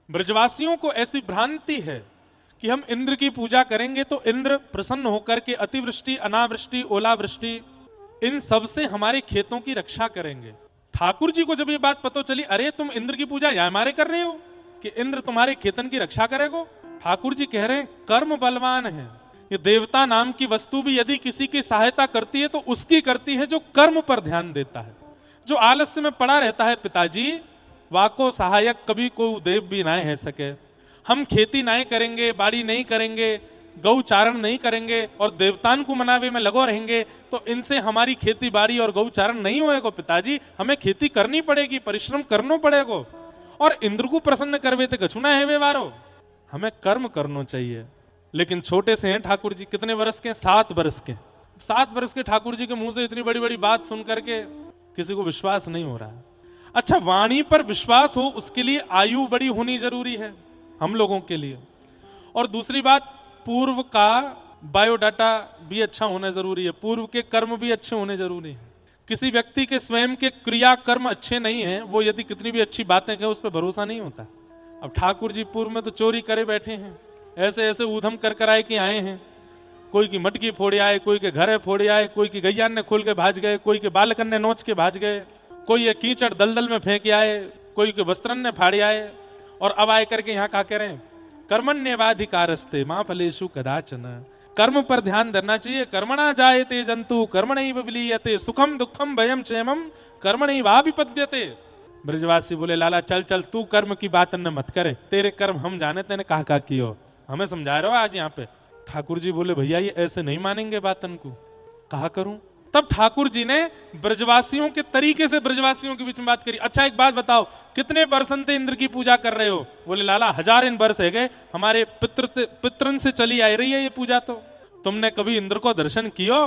ब्रजवासियों को ऐसी भ्रांति है कि हम इंद्र की पूजा करेंगे तो इंद्र प्रसन्न होकर के अतिवृष्टि, अनावृष्टि, ओलावृष्टि इन सब से हमारे खेतों की रक्षा करेंगे। ठाकुर जी को जब ये बात पता चली, अरे तुम इंद्र की पूजा या हमारे कर रहे हो कि इंद्र तुम्हारे खेतन की रक्षा करेगा। ठाकुर जी कह रहे हैं कर्म बलवान है, ये देवता नाम की वस्तु भी यदि किसी की सहायता करती है तो उसकी करती है जो कर्म पर ध्यान देता है। जो आलस्य में पड़ा रहता है, पिताजी वाको सहायक कभी को देव भी ना है सके। हम खेती नहीं करेंगे, बाड़ी नहीं करेंगे, गौचारण नहीं करेंगे और देवतान को मनावे में लगो रहेंगे तो इनसे हमारी खेती बाड़ी और गौचारण नहीं होएगा। पिताजी हमें खेती करनी पड़ेगी, परिश्रम करना पड़ेगा और इंद्र को प्रसन्न करवे तो कछु ना है वे वारो। हमें कर्म करना चाहिए। लेकिन छोटे से हैं ठाकुर जी, कितने वर्ष के? 7 वर्ष के। 7 वर्ष के ठाकुर जी के मुंह से इतनी बड़ी बड़ी बात सुन करके किसी को विश्वास नहीं हो रहा है। अच्छा, वाणी पर विश्वास हो उसके लिए आयु बड़ी होनी जरूरी है हम लोगों के लिए। और दूसरी बात, पूर्व का बायोडाटा भी अच्छा होना जरूरी है, पूर्व के कर्म भी अच्छे होने जरूरी है। किसी व्यक्ति के स्वयं के क्रिया कर्म अच्छे नहीं है, वो यदि कितनी भी अच्छी बातें कहे उस पर भरोसा नहीं होता। अब ठाकुर जी पूर्व में तो चोरी करे बैठे हैं, ऐसे ऐसे ऊधम कर आए कि आए हैं। कोई की मटकी फोड़े आए, कोई के घरे फोड़े आए, कोई की गैया ने खोल के भाज गए, कोई के बालकन ने नोच के भाज गए, कोई ये कीचड़ दलदल में फेंक आए, कोई के वस्त्रन ने फाड़े आए। और अब आए करके यहाँ क्या कह रहे हैं? कर्मण्येवाधिकारस्ते मां फलेषु कदाचन। कर्म पर ध्यान देना चाहिए। कर्मणा जायते जंतु कर्मणैव विलीयते सुखम दुखम भयम क्षेमम कर्मणैवाभिपद्यते। ब्रजवासी बोले लाला चल चल, तू कर्म की बात न मत करे, तेरे कर्म हम जाने, तेने कहा कियो, हमें समझा रहे हो आज यहाँ पे। ठाकुर जी बोले भैया ये ऐसे नहीं मानेंगे बातन को, कहा करूं। तब ठाकुर जी ने ब्रजवासियों के तरीके से ब्रजवासियों के बीच में बात करी। अच्छा एक बात बताओ, कितने बरसन से इंद्र की पूजा कर रहे हो? बोले लाला 1000 वर्ष है गए, हमारे पितरन से चली आ रही है ये पूजा। तो तुमने कभी इंद्र को दर्शन कियो?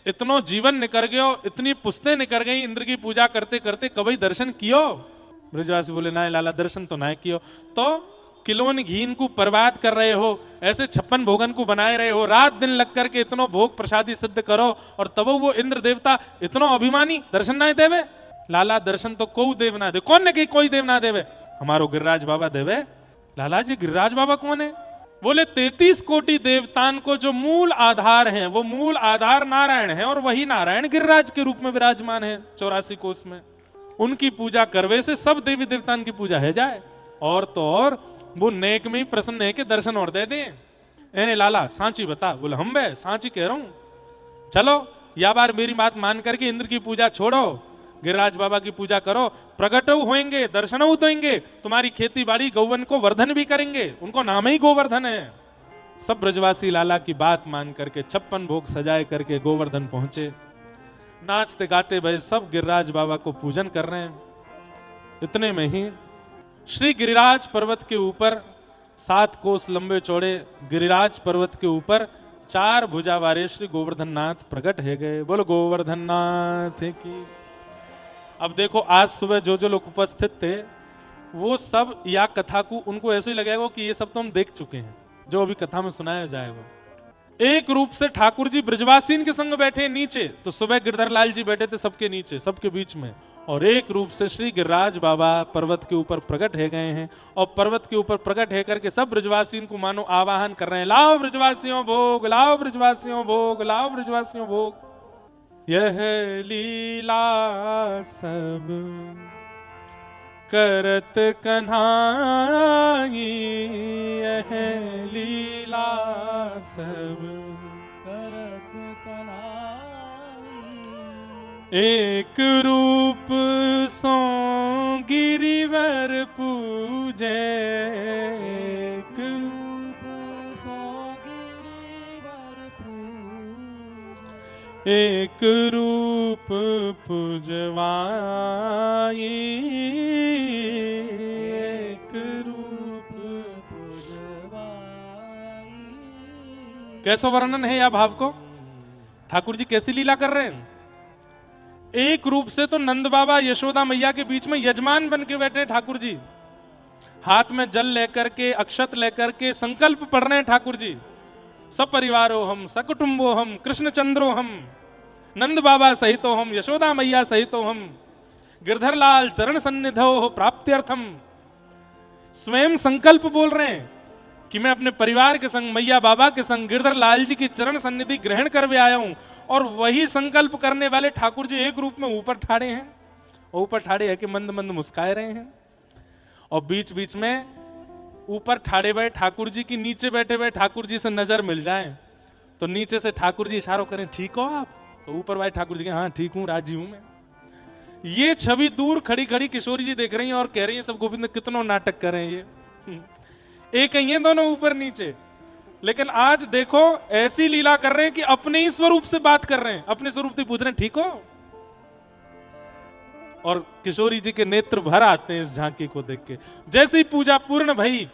इतनो जीवन निकल गयो, इतनी पुस्तें निकल गई इंद्र की पूजा करते करते, कभी दर्शन कियो? ब्रजवासी बोले ना लाला दर्शन तो ना कियो। तो किलोन घीन को बर्बाद कर रहे हो, ऐसे 56 भोगन को बनाए रहे हो, रात दिन लग करके इतनो भोग प्रसादी सिद्ध करो और तब वो इंद्र देवता इतनो अभिमानी दर्शन ना देवे? लाला दर्शन तो कोई देव ना दे। कौन ने कही कोई देव ना देवे? हमारो गिरिराज बाबा देवे। लाला जी गिरिराज बाबा कौन है? बोले 33 कोटि देवतान को जो मूल आधार है, वो मूल आधार नारायण है और वही नारायण गिरिराज के रूप में विराजमान है 84 कोष में। उनकी पूजा करवे से सब देवी देवतान की पूजा है जाए। और तो और वो नेक में ही प्रसन्न है कि दर्शन और दे दें। एने लाला सांची बता। बोले हम बे सांची कह रहा हूं, चलो या बार मेरी बात मान करके इंद्र की पूजा छोड़ो, गिरिराज बाबा की पूजा करो, प्रकट होंगे, दर्शन देंगे, तुम्हारी खेती बाड़ी गौवन को वर्धन भी करेंगे, उनको नाम ही गोवर्धन है। सब ब्रजवासी लाला की बात मान करके 56 भोग सजाए करके गोवर्धन पहुंचे। नाचते गाते भय सब गिरिराज बाबा को पूजन कर रहे हैं। इतने में ही श्री गिरिराज पर्वत के ऊपर 7 कोस लंबे चौड़े गिरिराज पर्वत के ऊपर 4 भुजा वाले श्री गोवर्धन नाथ प्रकट है गए। बोलो गोवर्धन नाथ की। अब देखो आज सुबह जो जो लोग उपस्थित थे वो सब या कथा को उनको ऐसे ही लगेगा कि ये सब तो हम देख चुके हैं, जो अभी कथा में सुनाया जाएगा। एक रूप से ठाकुर जी ब्रजवासीन के संग बैठे नीचे, तो सुबह गिरधर लाल जी बैठे थे सबके नीचे, सबके बीच में। और एक रूप से श्री गिरिराज बाबा पर्वत के ऊपर प्रकट है गए हैं और पर्वत के ऊपर प्रकट है करके सब ब्रजवासियों को मानो आवाहन कर रहे हैं, लाओ ब्रजवासियों भोग, लाओ ब्रजवासियों भोग, लाओ ब्रजवासियों भोग। यह लीला सब करत कन्हाई, यह लीला सब करत कन्हाई। एक रूप सो गिरिवर पूजे, एक रूप सो गिरिवर पूजे, एक रूप पूजवाई, एक रूप पूजवाई। कैसा वर्णन है या भाव को? ठाकुर जी कैसी लीला कर रहे हैं? एक रूप से तो नंद बाबा यशोदा मैया के बीच में यजमान बन के बैठे ठाकुर जी, हाथ में जल लेकर के, अक्षत लेकर के संकल्प पढ़ रहे हैं ठाकुर जी। सब परिवारो हम, सकुटुंबो हम, कृष्ण चंद्रो हम, नंद बाबा सहितो हम, यशोदा मैया सहितो हम, गिरधर लाल चरण सन्निधो प्राप्त्यर्थम। स्वयं संकल्प बोल रहे हैं कि मैं अपने परिवार के संग, मैया बाबा के संग गिरधर लाल जी की चरण सन्निधि ग्रहण कर आया हूं। और वही संकल्प करने वाले ठाकुर जी एक रूप में ऊपर ठाड़े हैं, और ऊपर ठाड़े है कि मंद मंद मुस्काए रहे हैं। और बीच बीच में ऊपर ठाड़े हुए ठाकुर जी की नीचे बैठे हुए ठाकुर जी से नजर मिल जाए तो नीचे से ठाकुर जी इशारों करें, ठीक हो आप? तो ऊपर वाले ठाकुर जी के, हाँ ठीक हूं, राजी हूं मैं। ये छवि दूर खड़ी खड़ी किशोरी जी देख रही हैं और कह रही हैं सब गोविंद कितना नाटक करें ये। एक ही हैं दोनों ऊपर नीचे, लेकिन आज देखो ऐसी लीला कर रहे हैं कि अपने ही स्वरूप से बात कर रहे हैं, अपने स्वरूप से पूछ रहे हैं ठीक हो। और किशोरी जी के नेत्र भर आते हैं इस झांकी को देख के। जैसे ही पूजा पूर्ण भई,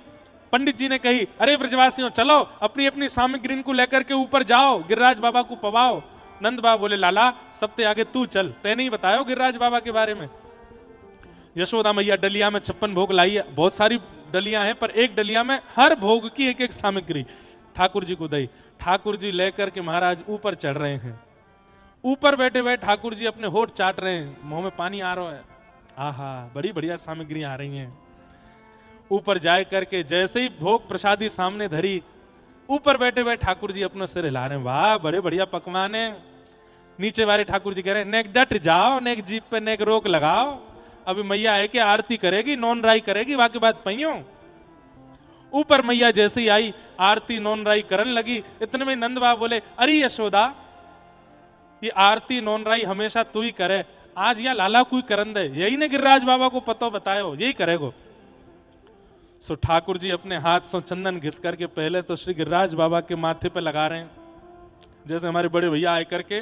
पंडित जी ने कही, अरे ब्रजवासियों चलो अपनी अपनी सामग्री को लेकर के ऊपर जाओ, गिरिराज बाबा को पवाओ। नंद बाबा बोले, लाला सबसे आगे तू चल, तैने ही बतायो गिरिराज बाबा के बारे में। यशोदा मैया डलिया में 56 भोग लाई है, बहुत सारी डलियां हैं, पर एक डलिया में हर भोग की एक एक सामग्री ठाकुर जी को दी। ठाकुर जी लेकर के महाराज ऊपर चढ़ रहे हैं। ऊपर बैठे हुए ठाकुर जी अपने होठ चाट रहे हैं, मुंह में पानी आ रहा है। आहा, बड़ी बढ़िया सामग्री आ रही हैं। ऊपर जाए करके जैसे ही भोग प्रसादी सामने धरी, ऊपर बैठे हुए ठाकुर जी अपना सिर हिला रहे हैं, वाह बड़े बढ़िया पकवान है। नीचे वाले ठाकुर जी कह रहे हैं, नेक डट जाओ, नेक जीप पे नेक रोक लगाओ, अभी मैया है कि आरती करेगी, नॉन राई करेगी, बाकी बात पहियो। ऊपर मैया जैसे ही आई, आरती नॉन राई करने लगी। इतने में नंद बाबा बोले, अरे यशोदा, ये आरती नॉन राई हमेशा तू ही करे, आज यहाँ लाला कोई करन दे, यही ने गिरिराज बाबा को पतो बतायो, यही करेगो। सो ठाकुर जी अपने हाथ से चंदन घिस करके पहले तो श्री गिरिराज बाबा के माथे पे लगा रहे हैं, जैसे हमारे बड़े भैया आए करके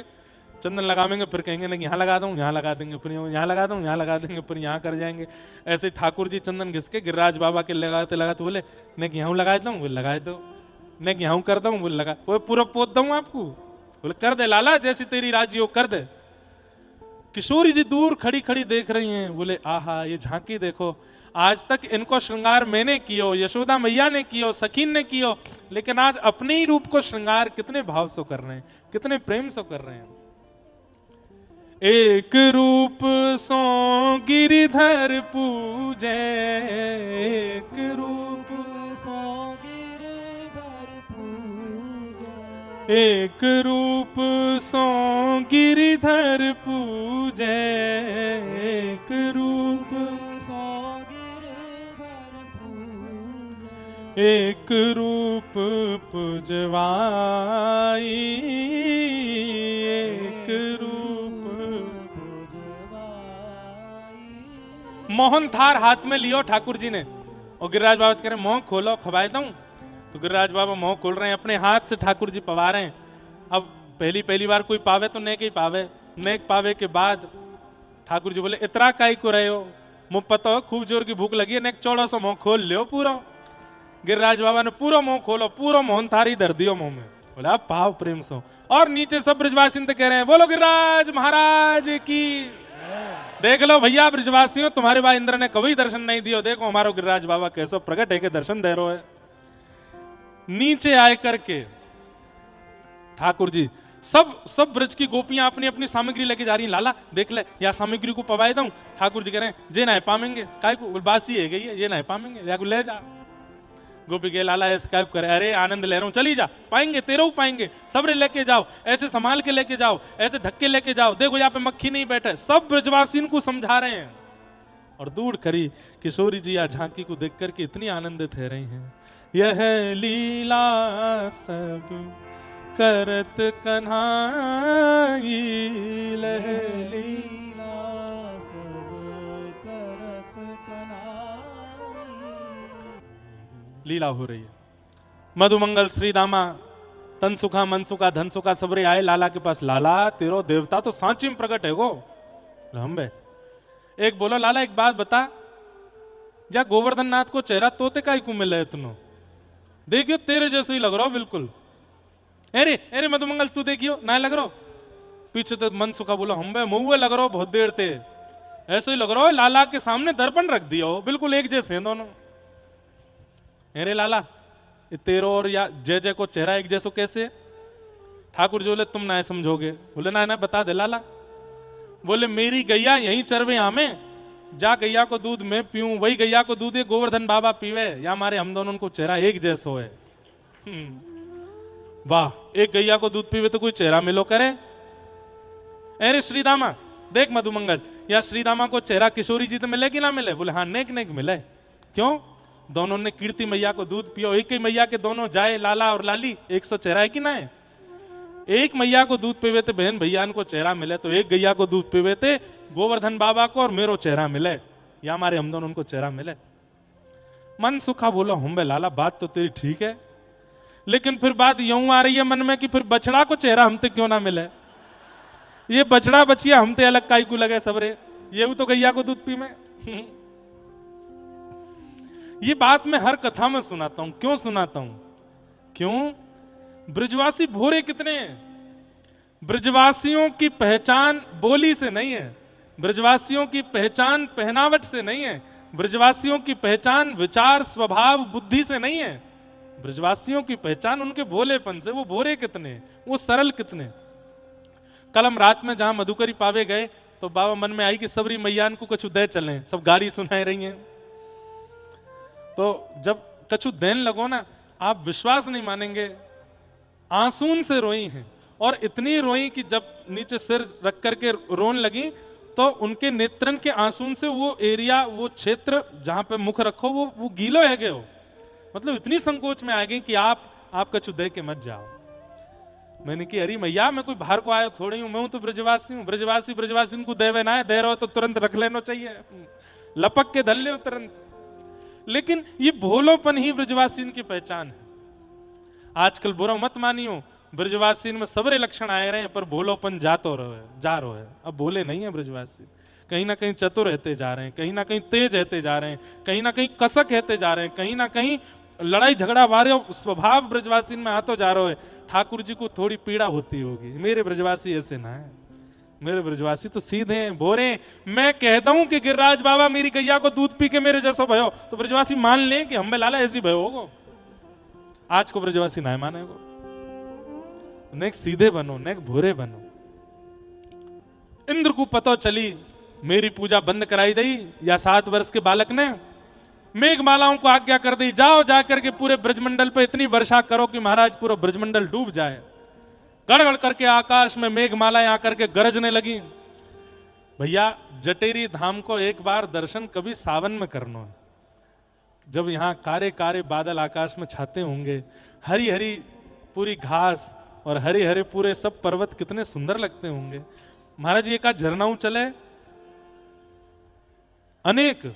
चंदन लगावेंगे, फिर कहेंगे नहीं यहाँ लगा दूं, यहाँ लगा देंगे, फिर यहाँ लगा दूं, यहाँ लगा देंगे, फिर यहाँ कर जाएंगे। ऐसे ठाकुर जी चंदन घिस के गिरिराज बाबा के लगाते लगाते बोले, नेक यहाँ लगा दूं, बोले लगा दो, नेक यहाँ कर दूं, बोले लगा, वो पूरा पोत दूं आपको, बोले कर दे लाला, जैसी तेरी राजी हो कर दे। किशोरी जी दूर खड़ी खड़ी देख रही हैं, बोले आहा ये झांकी देखो, आज तक इनको श्रृंगार मैंने कियो, यशोदा मैया ने कियो, सखीन ने कियो, लेकिन आज अपने ही रूप को श्रृंगार कितने भाव से कर रहे हैं, कितने प्रेम से कर रहे हैं। एक रूप सो गिरिधर पूजे, एक रूप सो गिरिधर पूजे, एक रूप सो गिरिधर पूजे, एक रूप सो गिरिधर पूजे, एक रूप पुजवाई, एक रूप मोहन थार हाथ में लियो ठाकुर जी ने, और गिरिराज बाबा कह रहे मोह खोलो खवाए दूं, तो गिरिराज बाबा मोह खोल रहे हैं, अपने हाथ से ठाकुर जी पवा रहे हैं। अब पहली बार कोई पावे तो नेक ही पावे, नेक पावे के बाद ठाकुर जी बोले, इतरा काई को रहे हो, मुंह पता हो खूब जोर की भूख लगी है, नेक चौड़ा सा मुंह खोल लियो पूरा। गिरिराज बाबा ने पूरा मुंह खोलो, पूरा मोहन थार ही धर दियो मुंह में, बोला पाव प्रेम से। और नीचे सब ब्रजवासी कह रहे हैं, बोलो गिरिराज महाराज की। देख लो भैया ब्रजवासियों, तुम्हारे भाई इंद्र ने कभी दर्शन नहीं दियो, देखो हमारो गिरिराज बाबा कैसो प्रकट है के दर्शन दे रहे है। नीचे आए करके ठाकुर जी सब ब्रज की गोपियां अपनी अपनी सामग्री लेके जा रही हैं, लाला देख ले या सामग्री को पवाए दूं। ठाकुर जी कह रहे हैं, जे ना पाएंगे, काय को बासी है गई है, ये ना पाएंगे, या को ले जा। गोपी के लाला ऐसे काय करे, अरे आनंद ले रहा हूं, चली जा, पाएंगे तेरे पाएंगे, सबरे लेके जाओ, ऐसे संभाल के लेके जाओ, ऐसे धक्के लेके जाओ, देखो यहाँ पे मक्खी नहीं बैठे। सब ब्रजवासी को समझा रहे हैं। और दूर खड़ी किशोरी जी या झांकी को देख करके इतनी आनंदित है रही हैं, यह लीला सब करत कन्हाई, लह लीला सब करत कन्हाई। लीला हो रही है। मधुमंगल श्री दामा तनसुखा मनसुखा धनसुखा सबरे आए लाला के पास, लाला तेरो देवता तो सांची में प्रकट है गो। हम बे एक बोलो, लाला एक बात बता, जा गोवर्धन नाथ को चेहरा तोते का ही मिले इतनो, देखियो तेरे जैसे ही लग रहा हो बिल्कुल। अरे अरे मधुमंगल तू देखियो ना लग रहा, पीछे तो मनसुखा बोलो, हम बे मुंह लग रहा हो बहुत देर थे, ऐसे ही लग रहा हो लाला के सामने दर्पण रख दिया हो, बिल्कुल एक जैसे हैं दोनों। अरे लाला तेरो और या जय जय को चेहरा एक जैसो कैसे? ठाकुर जी बोले तुम ना समझोगे। बोले ना ना बता दे लाला। बोले मेरी गैया यहीं चरवे आमे, जा गैया को दूध मैं पीऊं, वही गैया को दूध ये गोवर्धन बाबा पीवे, या हमारे हम दोनों को चेहरा एक जैसो है। वाह, एक गैया को दूध पीवे तो कोई चेहरा मिलो करे। अरे श्रीदामा देख मधुमंगल, या श्रीदामा को चेहरा किशोरी जी तो मिले कि ना मिले? बोले हाँ नेक नेक मिले। क्यों? दोनों ने कीर्ति मैया को दूध पियो, एक ही मैया के दोनों जाए लाला और लाली, 100 चेहरा है कि ना है? एक मैया को दूध पीवे थे बहन भैया को चेहरा मिले, तो एक गैया को दूध पीवे थे गोवर्धन बाबा को और मेरो चेहरा मिले, या हमारे हम दोनों उनको चेहरा मिले। मन सुखा बोला हम बे लाला बात तो तेरी ठीक है, लेकिन फिर बात यूं आ रही है मन में कि फिर बछड़ा को चेहरा हमते क्यों ना मिले? ये बछड़ा बचिया हमते अलग काई को लगे सबरे, ये तो गैया को दूध पी में। ये बात मैं हर कथा में सुनाता हूं। क्यों सुनाता हूं? क्यों? ब्रजवासी भोरे कितने हैं? ब्रजवासियों की पहचान बोली से नहीं है, ब्रजवासियों की पहचान पहनावट से नहीं है, ब्रजवासियों की पहचान विचार स्वभाव बुद्धि से नहीं है, ब्रजवासियों की पहचान उनके भोलेपन से। वो भोरे कितने, वो सरल कितने। कल हम रात में जहां मधुकरी पावे गए तो बाबा मन में आई कि सबरी मैयान को कछु दे चलें, सब गाड़ी सुनाई रही हैं। तो जब कछु देन लगो ना, आप विश्वास नहीं मानेंगे, आंसून से रोई हैं, और इतनी रोई कि जब नीचे सिर रख करके रोन लगी तो उनके नेत्रन के आंसून से वो एरिया, वो क्षेत्र जहां पे मुख रखो वो गीलो है गए हो। मतलब इतनी संकोच में आ गई कि आप कछु दे के मत जाओ। मैंने कि अरे मैया मैं कोई बाहर को आया थोड़ी हूं, मैं हूं तो ब्रजवासी हूं। ब्रजवासी को देवे ना है, दे रहो तो तुरंत रख लेना चाहिए, लपक के धल ले तुरंत। लेकिन ये भोलोपन ही ब्रजवासीन की पहचान है। आजकल बुरा मत मानियो, ब्रजवासीन में सबरे लक्षण आए रहे हैं, पर भोलोपन जा रहा है। अब भोले नहीं है ब्रजवासी, कहीं ना कहीं चतुर रहते जा रहे हैं, कहीं ना कहीं तेज रहते जा रहे हैं, कहीं ना कहीं कसक रहते जा रहे हैं, कहीं ना कहीं लड़ाई झगड़ा वाले स्वभाव ब्रजवासीन में आतो जा रहा है। ठाकुर जी को थोड़ी पीड़ा होती होगी, मेरे ब्रजवासी ऐसे ना है, मेरे ब्रजवासी तो सीधे हैं, भोरे। मैं कहता हूं कि गिरिराज बाबा मेरी गैया को दूध पी के मेरे जैसा भयो, तो ब्रजवासी मान लें कि हमें लाला ऐसी भयो होगो। आज को ब्रजवासी ना मानेगो। नेक सीधे बनो, नेक भोरे बनो। इंद्र को पता चली मेरी पूजा बंद कराई दी, या 7 वर्ष के बालक ने मेघमालाओं को आज्ञा कर दी, जाओ जाकर के पूरे ब्रजमंडल पे इतनी वर्षा करो कि महाराज पूरा ब्रजमंडल डूब जाए। गड़गड़ करके आकाश में मेघमालाएं आकर के गरजने लगी। भैया जटेरी धाम को एक बार दर्शन कभी सावन में करना है, जब यहाँ कारे कारे बादल आकाश में छाते होंगे, हरी हरी पूरी घास और हरे हरे पूरे सब पर्वत कितने सुंदर लगते होंगे। महाराज ये का झरनाऊ चले अनेक,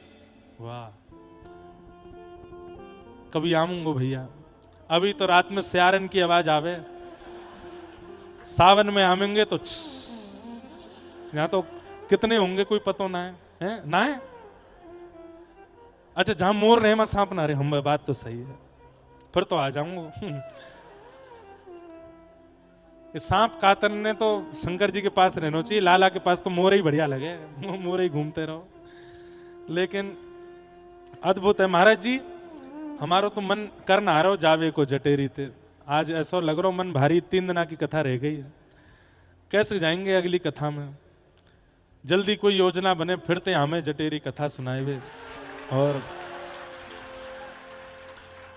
वाह कभी आऊंगो भैया। अभी तो रात में सियारन की आवाज आवे, सावन में आवेंगे तो यहाँ तो कितने होंगे कोई पतो ना है ना है। अच्छा जहां मोर रहे वहां सांप ना रहे, हम बात तो सही है, फिर तो आ जाऊंगा। सांप कातरने तो शंकर जी के पास रहना चाहिए, लाला के पास तो मोर ही बढ़िया लगे, मोर ही घूमते रहो। लेकिन अद्भुत है महाराज जी, हमारो तो मन कर ना रहो जावे को जटेरी थे। आज ऐसा लग रहा मन भारी, 3 दिन की कथा रह गई है, कैसे जाएंगे अगली कथा में। जल्दी कोई योजना बने, फिरते हमें जटेरी कथा सुनाए हुए। और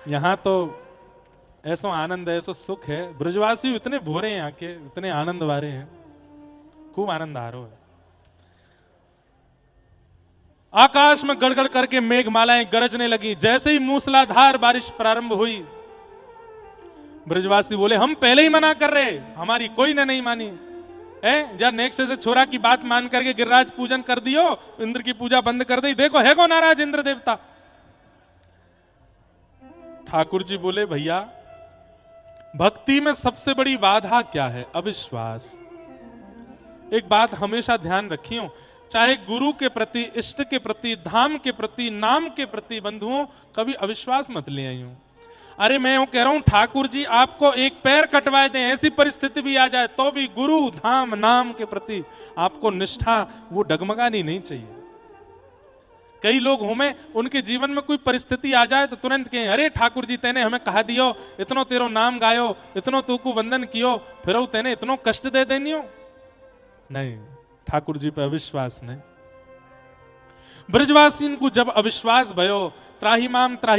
यहां तो ऐसा आनंद है, ऐसा सुख है। ब्रजवासी इतने भोरे हैं, आके इतने आनंद वारे हैं, खूब आनंद आ रहा है। आकाश में गड़गड़ करके मेघमालाएं गरजने लगी। जैसे ही मूसलाधार बारिश प्रारंभ हुई, ब्रजवासी बोले हम पहले ही मना कर रहे, हमारी कोई ने नहीं मानी है। जब नेक्स्ट से छोरा की बात मान करके गिरिराज पूजन कर दियो, इंद्र की पूजा बंद कर दी, देखो है को नाराज इंद्र देवता। ठाकुर जी बोले भैया भक्ति में सबसे बड़ी बाधा क्या है? अविश्वास। एक बात हमेशा ध्यान रखियो, चाहे गुरु के प्रति, इष्ट के प्रति, धाम के प्रति, नाम के प्रति बंधुओं, कभी अविश्वास मत ले आइयो। अरे मैं यूं कह रहा हूं ठाकुर जी आपको एक पैर कटवाए दें, ऐसी परिस्थिति भी आ जाए, तो भी गुरु धाम नाम के प्रति आपको निष्ठा वो डगमगानी नहीं चाहिए। कई लोग हमें उनके जीवन में कोई परिस्थिति आ जाए तो तुरंत कहें अरे ठाकुर जी तेने हमें कहा दियो, इतनो तेरो नाम गायो, इतनो तू को वंदन कियो, फिर तेने इतनो कष्ट दे देनियो। नहीं, ठाकुर जी पर अविश्वास नहीं। ब्रजवासी को जब अविश्वास भयो, त्राही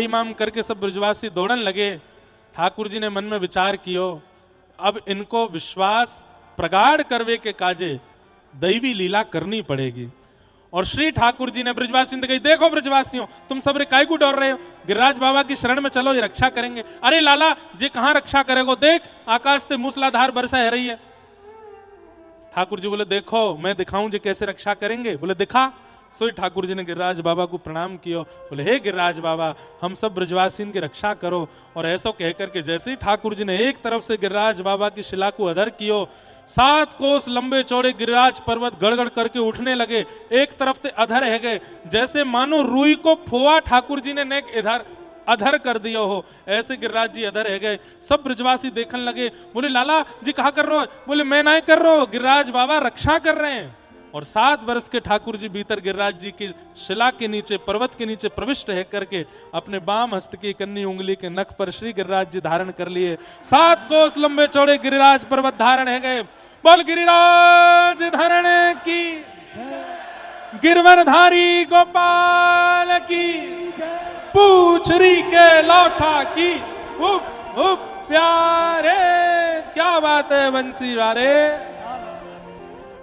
माम करके सब ब्रजवासी दौड़न लगे। ठाकुर जी ने मन में विचार कियो, अब इनको विश्वास प्रगाढ़ करवे के काजे दैवी लीला करनी पड़ेगी। और श्री ठाकुर जी ने ब्रजवासी ने कही, देखो ब्रजवासियों, तुम सब रे काय को डर रहे हो, गिरिराज बाबा की शरण में चलो, ये रक्षा करेंगे। अरे लाला जे कहां रक्षा करेगो, देख आकाश से मूसलाधार वर्षा है रही है। ठाकुर जी बोले, देखो मैं दिखाऊं जे कैसे रक्षा करेंगे। बोले दिखा। सो ठाकुर जी ने गिरिराज बाबा को प्रणाम किया। बोले, हे गिरिराज बाबा, हम सब ब्रजवासी की रक्षा करो। और ऐसा कहकर के जैसे ही ठाकुर जी ने एक तरफ से गिरिराज बाबा की शिला को अधर कियो, 7 कोस लंबे चौड़े गिरिराज पर्वत गड़गड़ करके उठने लगे। एक तरफ से अधर है गए, जैसे मानो रुई को फोआ ठाकुर जी ने नेक इधर अधर कर दिया हो, ऐसे गिरिराज जी अधर है गए। सब ब्रजवासी देखने लगे। बोले, लाला जी कहा कर रहे हो? बोले, मैं नहीं कर रहा हूं, गिरिराज बाबा रक्षा कर रहे हैं। और 7 वर्ष के ठाकुर जी भीतर गिरिराज जी की शिला के नीचे, पर्वत के नीचे प्रविष्ट है करके अपने बाम हस्त की कन्नी उंगली के नख पर श्री गिरिराज जी धारण कर लिए। 7 कोस लंबे चौड़े गिरिराज पर्वत धारण है गए। बोल गिरिराज धारण की, गिरवरधारी गोपाल की, पूछरी के लौठा की, उप उप प्यारे। क्या बात है बंसी वारे।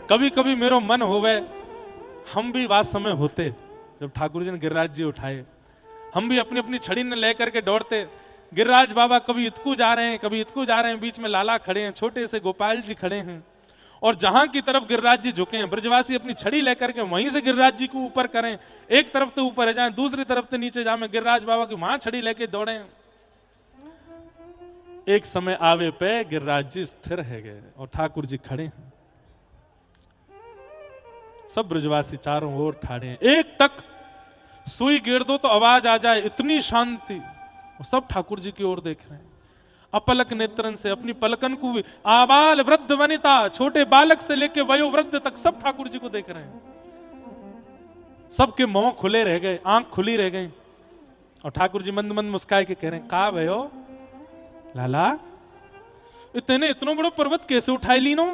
कभी कभी मेरो मन होवे, हम भी वास समय होते जब ठाकुर जी ने गिरिराज जी उठाए, हम भी अपनी अपनी छड़ी ने लेकर के दौड़ते। गिरिराज बाबा कभी इतकू जा रहे हैं, कभी इतकू जा रहे हैं, बीच में लाला खड़े हैं, छोटे से गोपाल जी खड़े हैं। और जहां की तरफ गिरिराज जी झुके हैं, ब्रजवासी अपनी छड़ी लेकर के वहीं से गिरिराज जी को ऊपर करें। एक तरफ तो ऊपर है जाए, दूसरी तरफ से नीचे जाए, गिरिराज बाबा की वहां छड़ी लेके दौड़े। एक समय आवे पे गिरिराज जी स्थिर है गए और ठाकुर जी खड़े हैं। सब ब्रजवासी चारों ओर ठाड़े हैं। एक टक सुई गिर दो तो आवाज आ जाए, इतनी शांति। सब ठाकुर जी की ओर देख रहे हैं, अपलक नेत्रन से, अपनी पलकन को भी। आबाल वृद्ध वनिता, छोटे बालक से लेके वयोवृद्ध तक सब ठाकुर जी को देख रहे हैं। सबके मुंह खुले रह गए, आंख खुली रह गई। और ठाकुर जी मंद मंद मुस्काए के कह रहे हैं, का भयो लाला, इतनो बड़ो पर्वत कैसे उठाई लीनो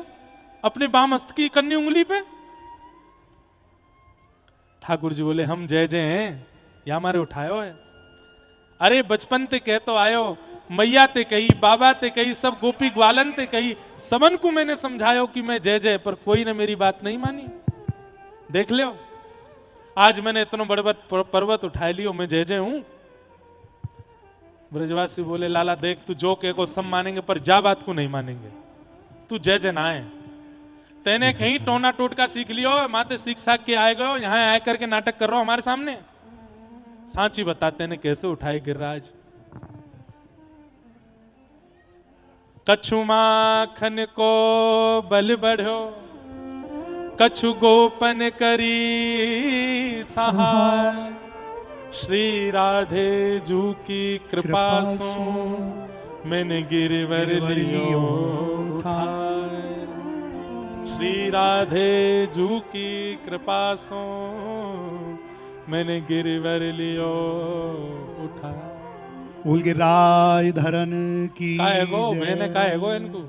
अपने बाम हस्त की कन्नी उंगली पे? ठाकुर जी बोले, हम जय जय हैं, या हमारे उठायो है। अरे बचपन ते कह तो आयो, मैया ते कही, बाबा ते कही, सब गोपी ग्वालन ते कही, सबन को मैंने समझायो कि मैं जय जय, पर कोई ने मेरी बात नहीं मानी। देख लो, आज मैंने इतना बड़ा पर्वत उठा लियो, मैं जय जय हूं। ब्रजवासी बोले, लाला देख, तू जो कहे को सब मानेंगे, पर जा बात को नहीं मानेंगे। तू जय जय ना है, तेने कहीं टोना टोटका सीख लियो, माते सीख साख के आए गयो, यहाँ आए करके नाटक कर रहा हो हमारे सामने। सांची बताते ने कैसे उठाए गिरिराज। कछु माखन को बल बढ़ो, कछु गोपन करी सहाय, श्री राधे जू की कृपा सो मैंने गिरवर लियो उठाए। श्री राधे जू की कृपा सो मैंने गिरवर लियो उठा। गिरिराज धरन की काहे गो मैंने काहे गो इनको